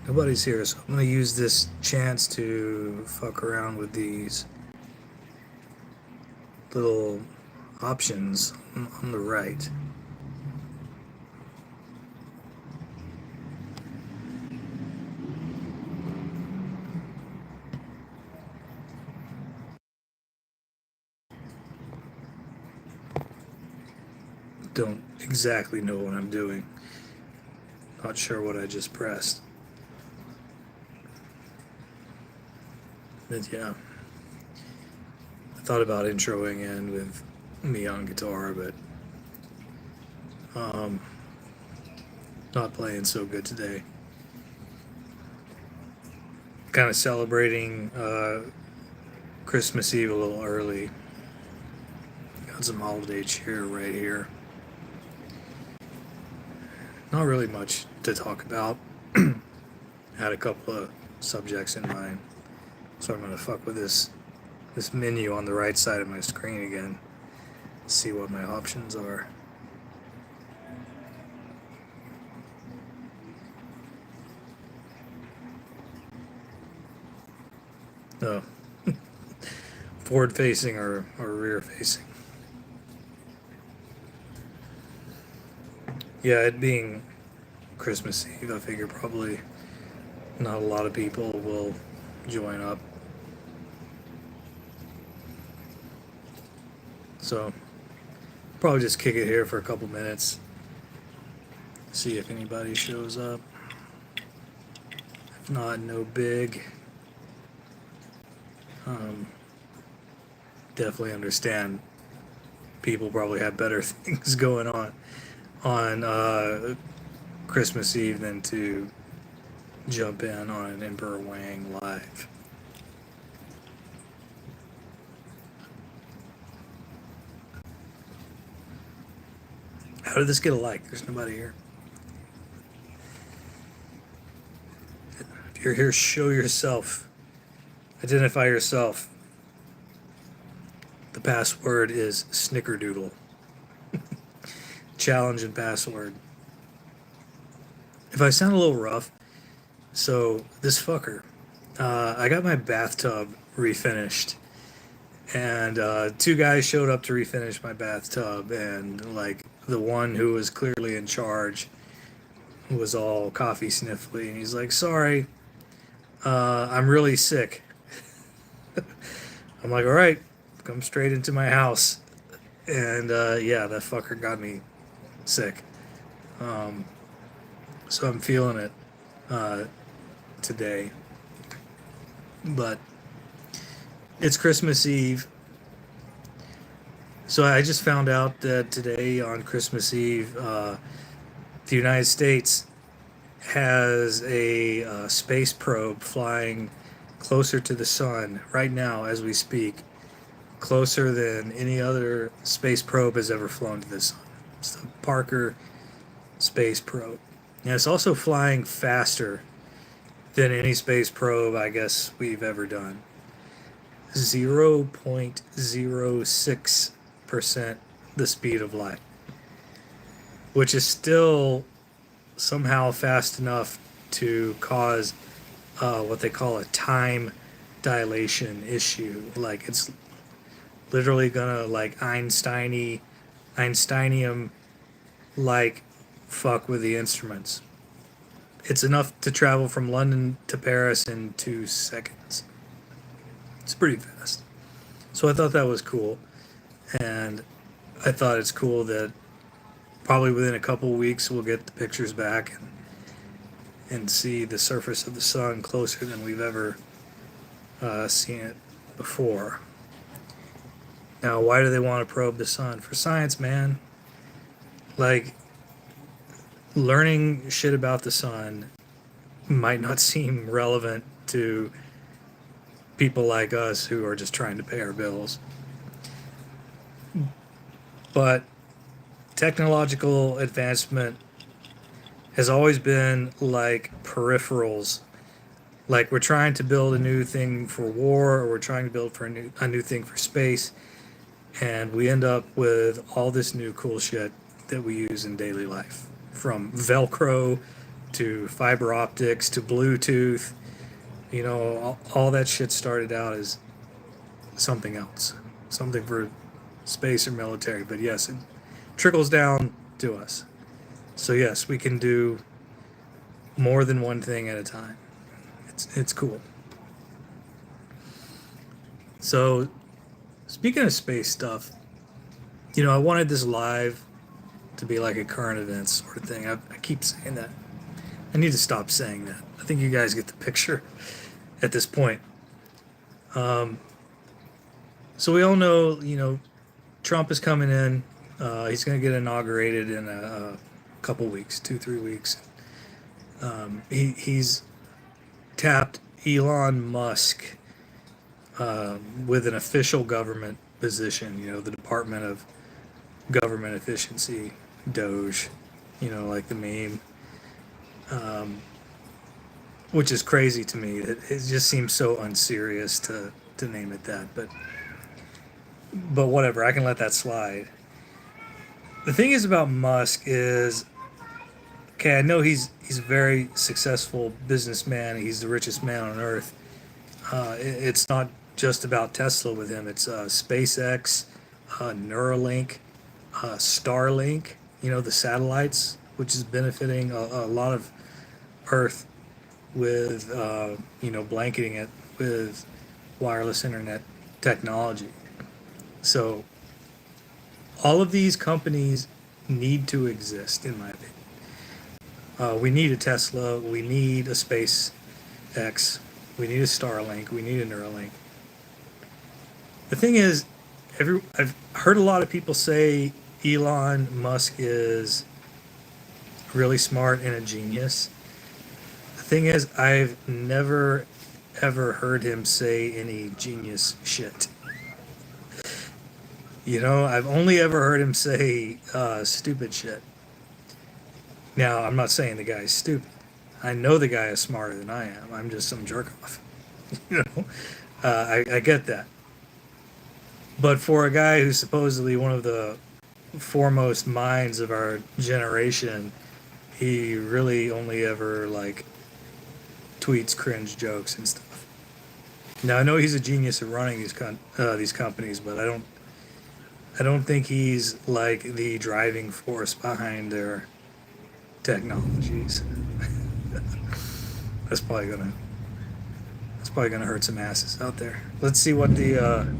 Nobody's here, so I'm gonna use this chance to fuck around with these little options on the right. Don't exactly know what I'm doing. Not sure what I just pressed. But yeah, I thought about introing in with me on guitar, but um, not playing so good today. Kind of celebrating Christmas Eve a little early. Got some holiday cheer right here. Not really much to talk about. Had a couple of subjects in mind, so I'm gonna fuck with this menu on the right side of my screen again. See what my options are. Oh, forward facing or rear facing. Yeah, it being Christmas Eve, I figure probably not a lot of people will join up. So probably just kick it here for a couple minutes. See if anybody shows up. If not, no big. Um, Definitely understand people probably have better things going on Christmas Eve than to jump in on an Emperor Wang live. How did this get a like? There's nobody here. If you're here, show yourself. Identify yourself. The password is Snickerdoodle. Challenge and password. If I sound a little rough, so this fucker, I got my bathtub refinished, and two guys showed up to refinish my bathtub, and like the one who was clearly in charge was all coffee sniffly, and he's like, "Sorry, I'm really sick." I'm like, "All right, come straight into my house," and yeah, that fucker got me sick. Um, so I'm feeling it uh, today, but it's Christmas Eve. So I just found out that today on Christmas Eve, the United States has a space probe flying closer to the sun right now as we speak, closer than any other space probe has ever flown to the sun. It's the Parker space probe. And it's also flying faster than any space probe I guess we've ever done. 0.06% the speed of light, which is still somehow fast enough to cause what they call a time dilation issue. Like it's literally gonna like Einsteinium like fuck with the instruments. It's enough to travel from London to Paris in 2 seconds. It's pretty fast. So I thought that was cool, and I thought it's cool that probably within a couple of weeks we'll get the pictures back and see the surface of the sun closer than we've ever seen it before. Now, why do they want to probe the sun? For science, man. Like, learning shit about the sun might not seem relevant to people like us who are just trying to pay our bills. But technological advancement has always been like peripherals. Like we're trying to build a new thing for war, or we're trying to build for a new thing for space, and we end up with all this new cool shit that we use in daily life, from Velcro to fiber optics to Bluetooth. You know, all that shit started out as something else, something for space or military. But yes, it trickles down to us. So yes, we can do more than one thing at a time. It's cool. So speaking of space stuff, you know, I wanted this live to be like a current events sort of thing. I keep saying that. I need to stop saying that. I think you guys get the picture at this point. Um, so we all know, you know, Trump is coming in. He's going to get inaugurated in a couple weeks, 2-3 weeks. He's tapped Elon Musk with an official government position, you know, the Department of Government Efficiency, Doge, you know, like the meme, which is crazy to me. It just seems so unserious to name it that, but whatever, I can let that slide. The thing is about Musk is, okay, I know he's a very successful businessman. He's the richest man on earth. It's not just about Tesla with him. It's SpaceX, Neuralink, Starlink. You know, the satellites, which is benefiting a lot of Earth with you know, blanketing it with wireless internet technology. So all of these companies need to exist, in my opinion. We need a Tesla. We need a SpaceX. We need a Starlink. We need a Neuralink. The thing is, I've heard a lot of people say Elon Musk is really smart and a genius. The thing is, I've never ever heard him say any genius shit. You know, I've only ever heard him say stupid shit. Now, I'm not saying the guy's stupid. I know the guy is smarter than I am. I'm just some jerk off. You know, I get that. But for a guy who's supposedly one of the foremost minds of our generation, he really only ever like tweets cringe jokes and stuff. Now I know he's a genius at running these companies, but I don't think he's like the driving force behind their technologies. That's probably gonna hurt some asses out there. Let's see what the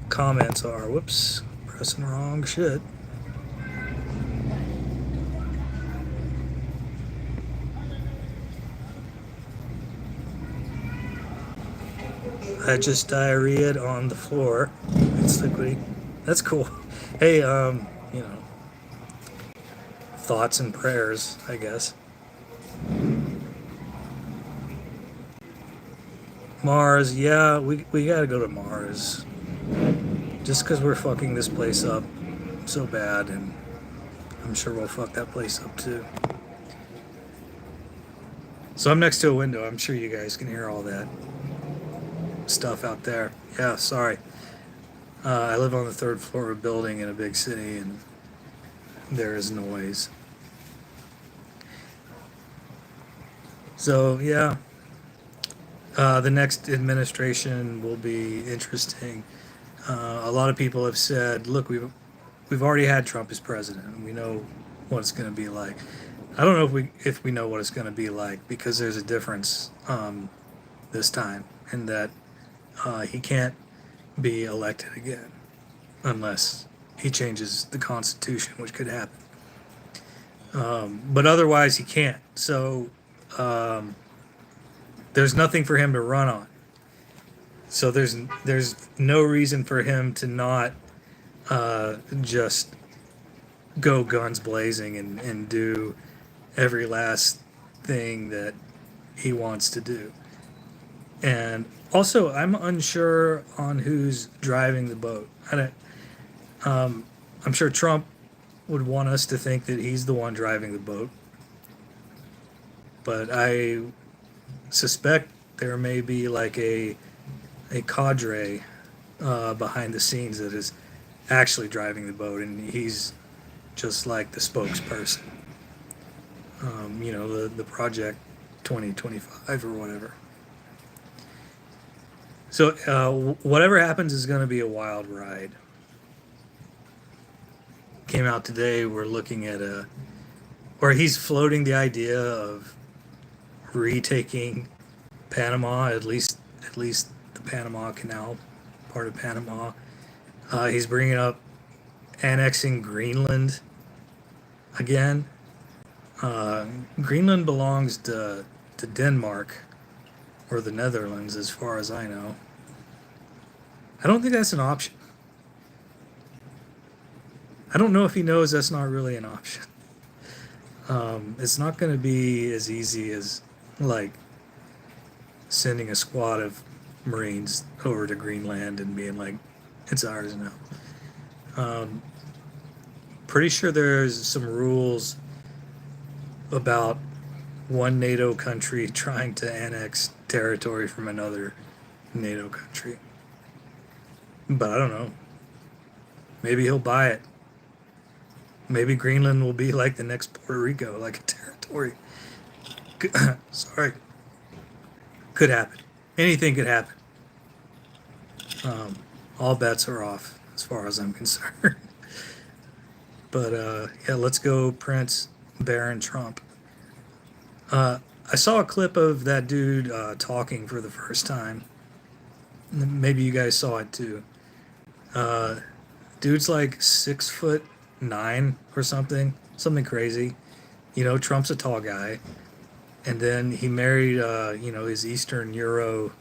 comments are. Whoops, pressing wrong shit. I just diarrheaed on the floor. It's liquidy. That's cool. Hey, you know, thoughts and prayers, I guess. Mars, yeah, we gotta go to Mars. Just because we're fucking this place up so bad, and I'm sure we'll fuck that place up too. So I'm next to a window. I'm sure you guys can hear all that stuff out there. Yeah, sorry. I live on the third floor of a building in a big city, and there is noise. So yeah, the next administration will be interesting. A lot of people have said, "Look, we've already had Trump as president, and we know what it's going to be like." I don't know if we know what it's going to be like, because there's a difference this time in that he can't be elected again unless he changes the Constitution, which could happen. But otherwise, he can't. So there's nothing for him to run on. So there's no reason for him to not just go guns blazing and do every last thing that he wants to do. And also, I'm unsure on who's driving the boat. I'm sure Trump would want us to think that he's the one driving the boat, but I suspect there may be like a cadre behind the scenes that is actually driving the boat, and he's just like the spokesperson. the project 2025 or whatever. So whatever happens is going to be a wild ride. Came out today. We're looking at or he's floating the idea of retaking Panama, at least the Panama Canal, part of Panama. He's bringing up annexing Greenland again. Uh, Greenland belongs to Denmark or the Netherlands, as far as I know. I don't think that's an option. I don't know if he knows that's not really an option. It's not going to be as easy as like sending a squad of Marines over to Greenland and being like, it's ours now. Um, Pretty sure there's some rules about one NATO country trying to annex territory from another NATO country. But I don't know. Maybe he'll buy it. Maybe Greenland will be like the next Puerto Rico, like a territory. Sorry. Could happen. Anything could happen. All bets are off as far as I'm concerned. But yeah, let's go Prince Baron Trump. I saw a clip of that dude talking for the first time. Maybe you guys saw it too. Uh, Dude's like 6'9" or something crazy. Trump's a tall guy, and then he married his Eastern Euro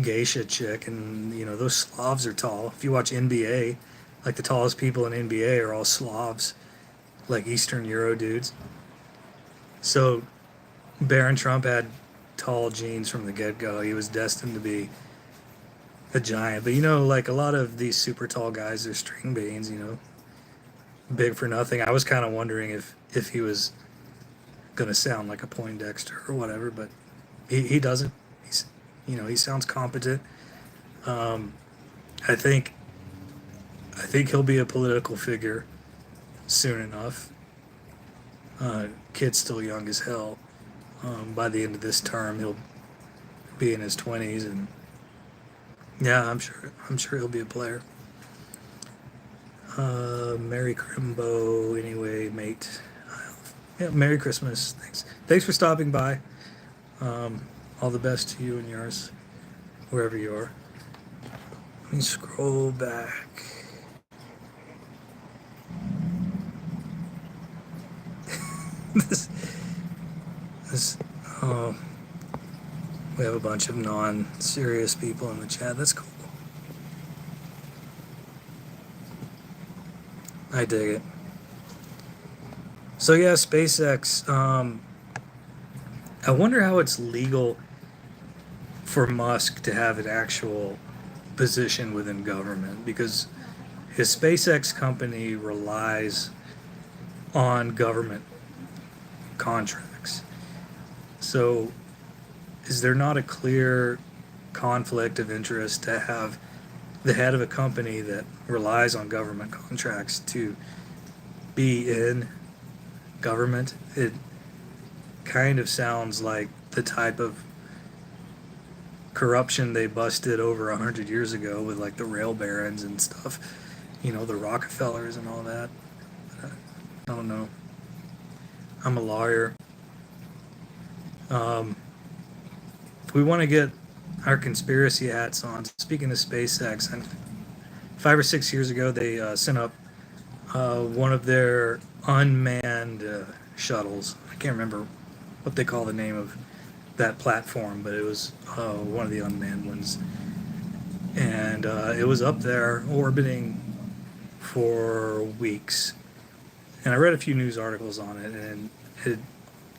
geisha chick, and those Slavs are tall. If you watch NBA, like the tallest people in NBA are all Slavs, like Eastern Euro dudes. So Baron Trump had tall genes from the get-go. He was destined to be a giant. But like a lot of these super tall guys are string beans, big for nothing. I was kind of wondering if he was gonna sound like a Poindexter or whatever, but he doesn't. He sounds competent. Um, I think he'll be a political figure soon enough. Kid's still young as hell. By the end of this term, he'll be in his 20s, and yeah, I'm sure he'll be a player. Merry Crimbo, anyway, mate. Yeah, Merry Christmas. Thanks for stopping by. All the best to you and yours, wherever you are. Let me scroll back. this, this, oh, we have a bunch of non-serious people in the chat. That's cool. I dig it. So yeah, SpaceX. I wonder how it's legal for Musk to have an actual position within government, because his SpaceX company relies on government contracts. So is there not a clear conflict of interest to have the head of a company that relies on government contracts to be in government? It kind of sounds like the type of corruption they busted over 100 years ago with like the rail barons and stuff, the Rockefellers and all that. I don't know. I'm a lawyer. If we want to get our conspiracy hats on, speaking of SpaceX, and 5 or 6 years ago they sent up one of their unmanned shuttles. I can't remember what they call the name of that platform, but it was one of the unmanned ones, and it was up there orbiting for weeks. And I read a few news articles on it, and it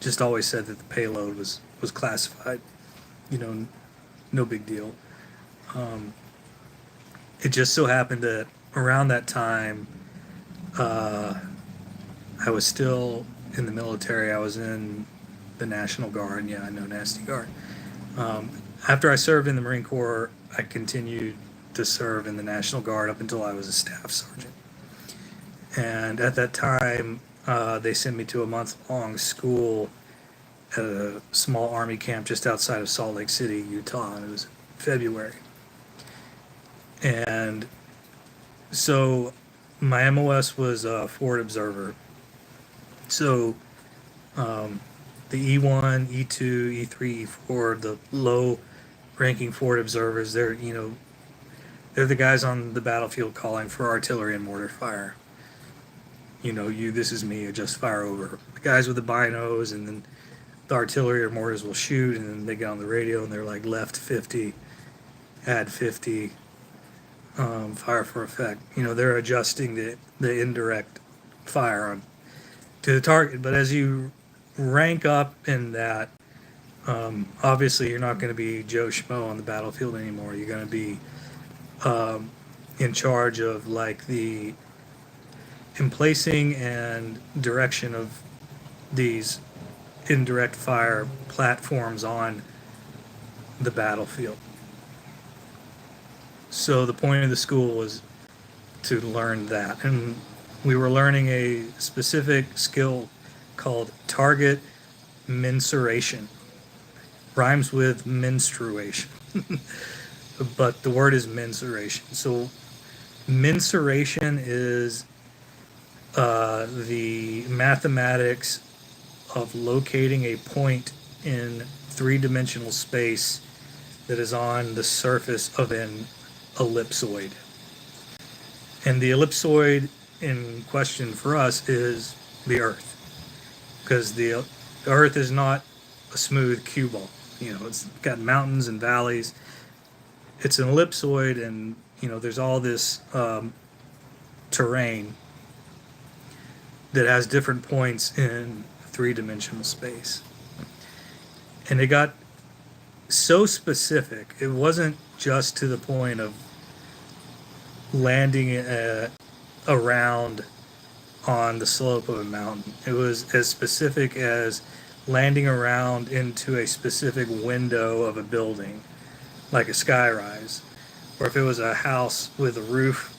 just always said that the payload was classified. No big deal. Um, it just so happened that around that time, I was still in the military. I was in the National Guard. Yeah, I know Nasty Guard. After I served in the Marine Corps, I continued to serve in the National Guard up until I was a staff sergeant. And at that time, They sent me to a month-long school at a small army camp just outside of Salt Lake City, Utah. And it was February. And so my MOS was a forward observer. So the E1, E2, E3, E4, the low ranking forward observers, they're the guys on the battlefield calling for artillery and mortar fire. This is me, just fire over. The guys with the binos, and then the artillery or mortars will shoot, and then they get on the radio and they're like left 50, add 50, fire for effect. They're adjusting the indirect fire on to the target. But as you rank up in that, obviously you're not going to be Joe Schmo on the battlefield anymore. You're going to be in charge of like the emplacing and direction of these indirect fire platforms on the battlefield. So the point of the school was to learn that. And we were learning a specific skill called target mensuration. Rhymes with menstruation. But the word is mensuration. So mensuration is the mathematics of locating a point in three-dimensional space that is on the surface of an ellipsoid. And the ellipsoid in question for us is the Earth, because the Earth is not a smooth cue ball. It's got mountains and valleys. It's an ellipsoid, and there's all this terrain that has different points in three-dimensional space. And it got so specific, it wasn't just to the point of landing around on the slope of a mountain. It was as specific as landing around into a specific window of a building, like a skyrise. Or if it was a house with a roof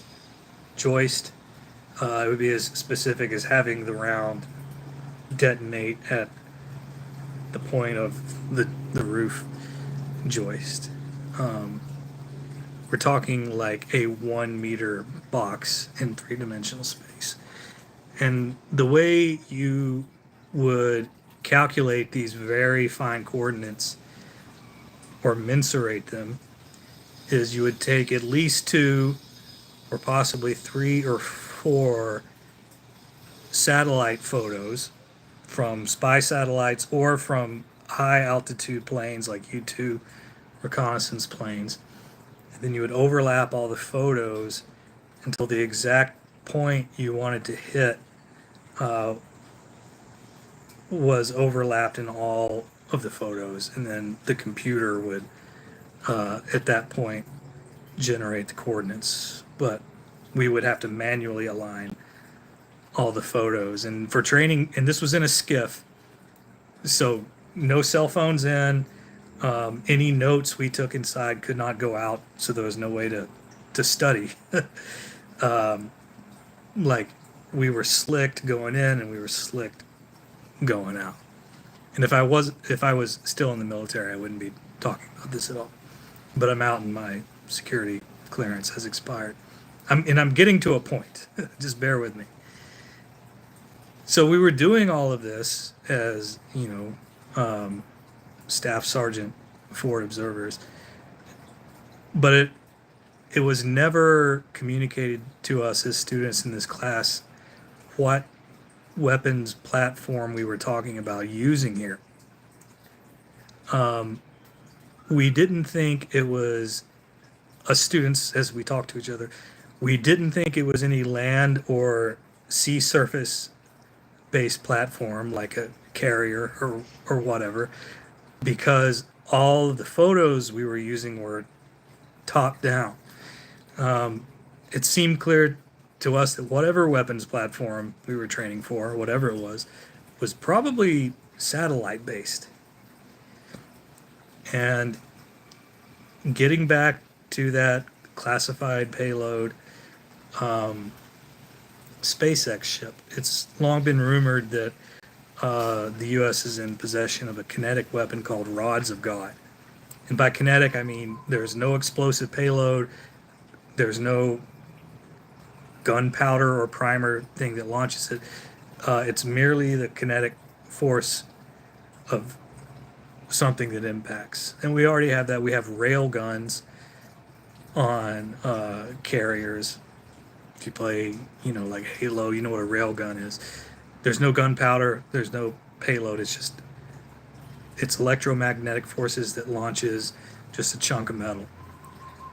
joist, it would be as specific as having the round detonate at the point of the roof joist. We're talking like a 1 meter box in three-dimensional space. And the way you would calculate these very fine coordinates or mensurate them is you would take at least 2 or possibly 3 or 4 satellite photos from spy satellites or from high altitude planes like U-2 reconnaissance planes. And then you would overlap all the photos until the exact point you wanted to hit was overlapped in all of the photos. And then the computer would, at that point, generate the coordinates. But we would have to manually align all the photos. And for training, and this was in a skiff, so no cell phones in. Any notes we took inside could not go out, so there was no way to study. Like we were slicked going in and we were slicked going out. And if I was still in the military, I wouldn't be talking about this at all. But I'm out and my security clearance has expired. I'm getting to a point. Just bear with me. So we were doing all of this as, staff sergeant forward observers, but it was never communicated to us as students in this class what weapons platform we were talking about using here. We didn't think it was, us students, as we talked to each other, we didn't think it was any land or sea surface based platform like a carrier or whatever, because all of the photos we were using were top down. It seemed clear to us that whatever weapons platform we were training for, whatever it was probably satellite based. And getting back to that classified payload, SpaceX ship. It's long been rumored that the U.S. is in possession of a kinetic weapon called Rods of God. And by kinetic, I mean there's no explosive payload, there's no gunpowder or primer thing that launches it. It's merely the kinetic force of something that impacts. And we already have that. We have rail guns on carriers. If you play, like Halo, you know what a rail gun is. There's no gunpowder, there's no payload. It's electromagnetic forces that launches just a chunk of metal.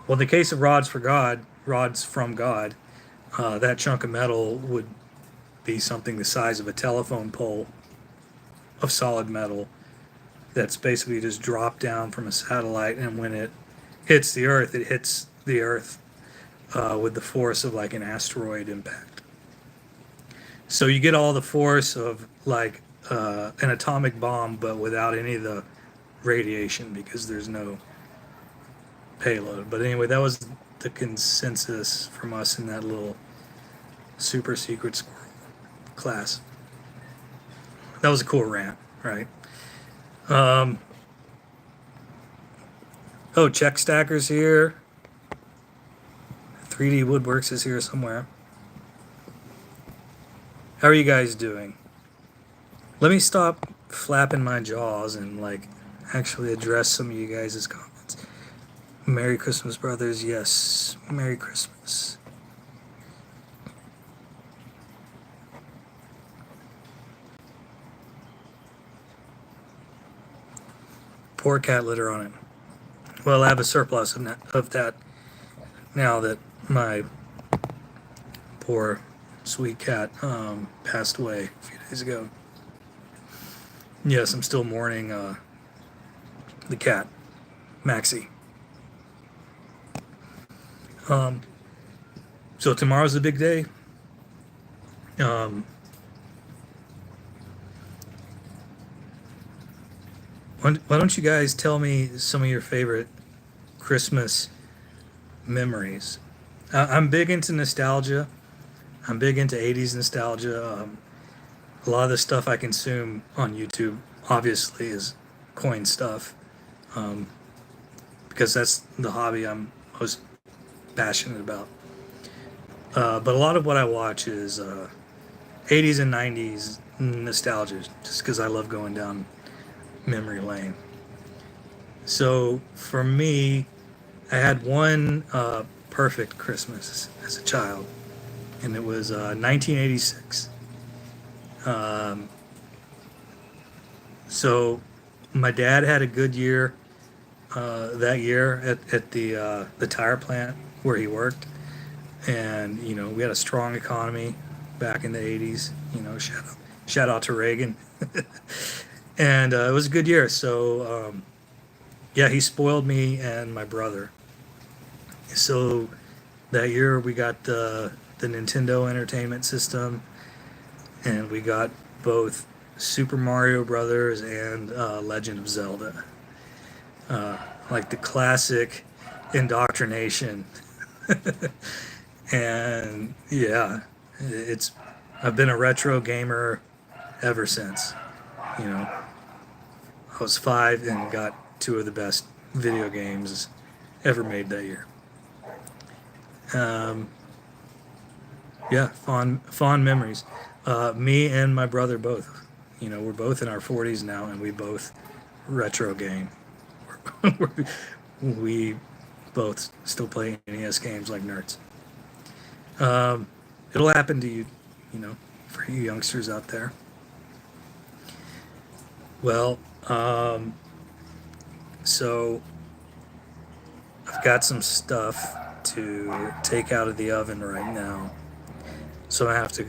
Well, in the case of rods from God, that chunk of metal would be something the size of a telephone pole of solid metal that's basically just dropped down from a satellite, and when it hits the Earth, it hits the Earth with the force of like an asteroid impact. So you get all the force of like an atomic bomb, but without any of the radiation because there's no payload. But anyway, that was the consensus from us in that little super secret squirrel class. That was a cool rant, right? Oh, Check Stacker's here. 3D Woodworks is here somewhere. How are you guys doing? Let me stop flapping my jaws and like actually address some of you guys' comments. Merry Christmas, brothers. Yes, Merry Christmas. Pour cat litter on it. Well, I have a surplus of that now that my poor sweet cat passed away a few days ago. Yes, I'm still mourning the cat, Maxie. So tomorrow's the big day. Why don't you guys tell me some of your favorite Christmas memories? I'm big into nostalgia. I'm big into 80s nostalgia. A lot of the stuff I consume on YouTube, obviously, is coin stuff, because that's the hobby I'm most passionate about. But a lot of what I watch is 80s and 90s nostalgia, just because I love going down memory lane. So for me, I had one perfect Christmas as a child, and it was 1986. So my dad had a good year that year at the tire plant where he worked, and we had a strong economy back in the 80s. Shout out to Reagan. And it was a good year. So yeah, he spoiled me and my brother. So that year we got the Nintendo Entertainment System, and we got both Super Mario Brothers and Legend of Zelda, like the classic indoctrination. And yeah, I've been a retro gamer ever since. I was 5 and got 2 of the best video games ever made that year. Yeah, fond memories. Me and my brother both. We're both in our 40s now, and we both retro game. We both still play NES games like nerds. It'll happen to you, for you youngsters out there. Well, so I've got some stuff to take out of the oven right now, so I have to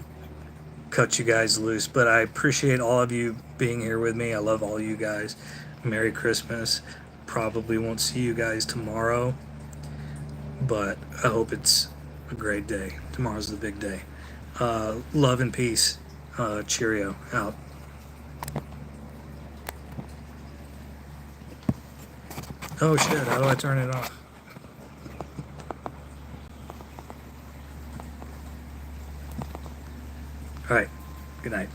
cut you guys loose. But I appreciate all of you being here with me. I love all you guys. Merry Christmas. Probably won't see you guys tomorrow, but I hope it's a great day. Tomorrow's the big day. Love and peace. Cheerio. Out. Oh shit, how do I turn it off? All right. Good night.